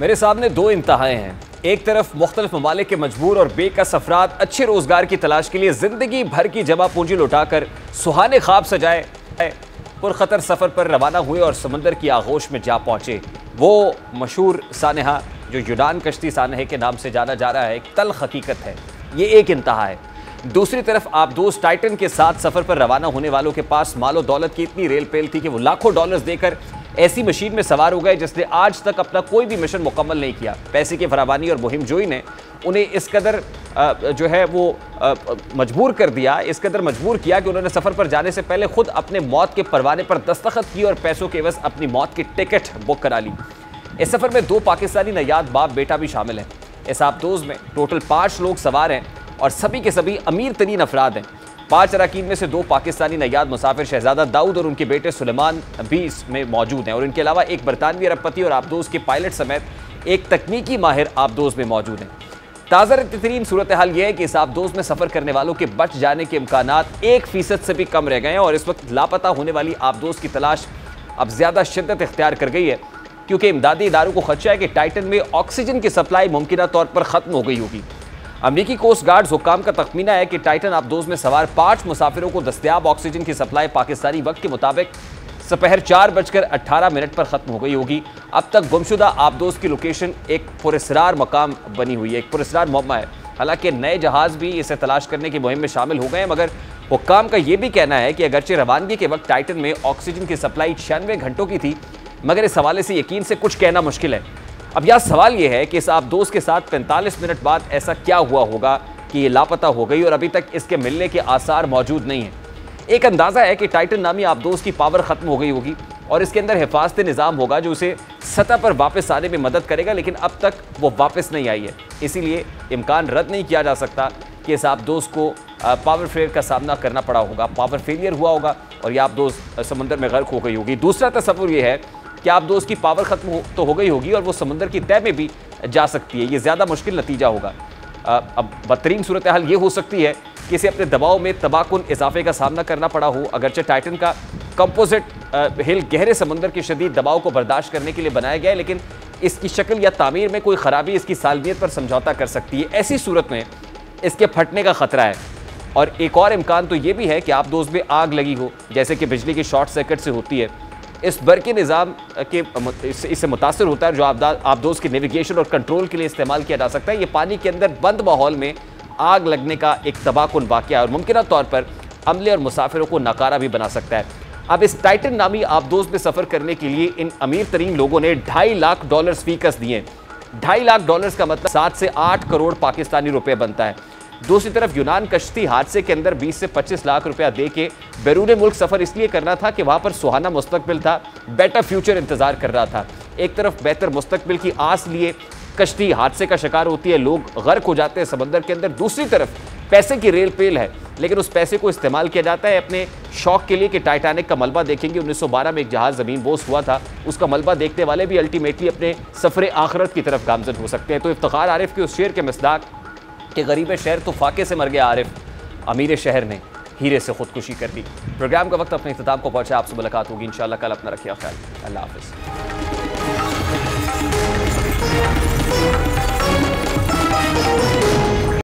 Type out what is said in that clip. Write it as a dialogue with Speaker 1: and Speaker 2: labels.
Speaker 1: मेरे सामने दो इंतहाएं हैं। एक तरफ मुख्तलिफ ममालिक के मजबूर और बेकस अफराद अच्छे रोजगार की तलाश के लिए जिंदगी भर की जमा पूंजी लौटाकर सुहाने ख्वाब सजाए पुरखतर सफर पर रवाना हुए और समंदर की आगोश में जा पहुंचे। वो मशहूर सानहा जो यूनान कश्ती सानहे के नाम से जाना जा रहा है, एक तल्ख हकीकत है। ये एक इंतहा है। दूसरी तरफ आबदोज टाइटन के साथ सफर पर रवाना होने वालों के पास मालो दौलत की इतनी रेल पेल थी कि वो लाखों डॉलर्स देकर ऐसी मशीन में सवार हो गए जिसने आज तक अपना कोई भी मिशन मुकम्मल नहीं किया। पैसे की फरावानी और मुहिम जोई ने उन्हें इस कदर जो है वो मजबूर कर दिया, इस कदर मजबूर किया कि उन्होंने सफ़र पर जाने से पहले खुद अपने मौत के परवाने पर दस्तखत किए और पैसों के एवज अपनी मौत की टिकट बुक करा ली। इस सफ़र में 2 पाकिस्तानी नयाद बाप बेटा भी शामिल हैं। इस आबदोज में टोटल 5 लोग सवार हैं और सभी के सभी अमीर तरीन अफराद हैं। 5 अरकान में से 2 पाकिस्तानी नयाद मुसाफिर शहजादा दाऊद और उनके बेटे सुलेमान भी इसमें मौजूद हैं और इनके अलावा एक बरतानवी अरबपति और आबदोज के पायलट समेत एक तकनीकी माहिर आबदोज में मौजूद हैं। ताज़ा तरीन सूरत हाल यह है कि इस आबदोज में सफ़र करने वालों के बच जाने के इम्कानात 1% से भी कम रह गए हैं और इस वक्त लापता होने वाली आबदोज की तलाश अब ज़्यादा शिद्दत इख्तियार कर गई है, क्योंकि इमदादी इदारों को खदशा है कि टाइटन में ऑक्सीजन की सप्लाई मुमकिना तौर पर ख़त्म हो गई होगी। अमरीकी कोस्ट गार्ड हुक्काम का तखमीना है कि टाइटन आबदोज में सवार 5 मुसाफिरों को दस्तयाब ऑक्सीजन की सप्लाई पाकिस्तानी वक्त के मुताबिक दोपहर 4:18 पर ख़त्म हो गई होगी। अब तक गुमशुदा आबदोज की लोकेशन एक पुरस्रार मकाम बनी हुई है, एक पुरस्रार मुअम्मा है। हालांकि नए जहाज़ भी इसे तलाश करने की मुहिम में शामिल हो गए हैं, मगर हुक्काम का यह भी कहना है कि अगरचे रवानगी के वक्त टाइटन में ऑक्सीजन की सप्लाई 96 घंटों की थी, मगर इस हवाले से यकीन से कुछ कहना मुश्किल है। अब यह सवाल यह है कि इस आबदोज के साथ 45 मिनट बाद ऐसा क्या हुआ होगा कि ये लापता हो गई और अभी तक इसके मिलने के आसार मौजूद नहीं हैं। एक अंदाज़ा है कि टाइटन नामी आबदोज की पावर ख़त्म हो गई होगी और इसके अंदर हिफाजती निज़ाम होगा जो उसे सतह पर वापस आने में मदद करेगा, लेकिन अब तक वो वापस नहीं आई है। इसीलिए इम्कान रद्द नहीं किया जा सकता कि इस आबदोज को पावर फेलियर का सामना करना पड़ा होगा, पावर फेलियर हुआ होगा और यह आबदोज समुद्र में गर्क हो गई होगी। दूसरा तस्वुर यह है कि आबदोज की पावर ख़त्म तो हो गई होगी और वो समुद्र की तह में भी जा सकती है। ये ज़्यादा मुश्किल नतीजा होगा। अब बदतरीन सूरत हाल ये हो सकती है कि इसे अपने दबाव में तबाकुन इजाफे का सामना करना पड़ा हो। अगरचे टाइटन का कंपोजिट हिल गहरे समुद्र के शदीद दबाव को बर्दाश्त करने के लिए बनाया गया है, लेकिन इसकी शक्ल या तामीर में कोई ख़राबी इसकी सालमियत पर समझौता कर सकती है। ऐसी सूरत में इसके फटने का ख़तरा है। और एक और इम्कान तो ये भी है कि आबदोज में आग लगी हो, जैसे कि बिजली की शॉर्ट सर्किट से होती है। इस बरक़ी निज़ाम के इससे मुतासर होता है जो आबदोज के नेविगेशन और कंट्रोल के लिए इस्तेमाल किया जा सकता है। ये पानी के अंदर बंद माहौल में आग लगने का एक तबाकुन वाक़या और मुमकिन तौर पर अमले और मुसाफिरों को नाकारा भी बना सकता है। अब इस टाइटन नामी आबदोज में सफ़र करने के लिए इन अमीर तरीन लोगों ने $2.5 लाख फ़ीकस दिए। $2.5 लाख का मतलब 7 से 8 करोड़ पाकिस्तानी रुपए बनता है। दूसरी तरफ यूनान कश्ती हादसे के अंदर 20 से 25 लाख रुपया दे के बैरून मुल्क सफ़र इसलिए करना था कि वहाँ पर सुहाना मुस्तकबिल था, बेटर फ्यूचर इंतज़ार कर रहा था। एक तरफ बेहतर मुस्तकबिल की आस लिए कश्ती हादसे का शिकार होती है, लोग गर्क हो जाते हैं समंदर के अंदर। दूसरी तरफ पैसे की रेल पेल है, लेकिन उस पैसे को इस्तेमाल किया जाता है अपने शौक के लिए कि टाइटैनिक का मलबा देखेंगे। 1912 में एक जहाज़ ज़मीन बोस हुआ था, उसका मलबा देखने वाले भी अल्टीमेटली अपने सफ़र आखिरत की तरफ गामज़न हो सकते हैं। तो इफ्तिखार आरिफ के उस शेर के मिसदाक कि गरीब शहर तो फाके से मर गया आरिफ, अमीर शहर ने हीरे से खुदकुशी कर दी। प्रोग्राम का वक्त अपने इख्तिताम को पहुंचा। आपसे मुलाकात होगी इंशाअल्लाह कल। अपना रखिए ख्याल। अल्लाह हाफ़िज़।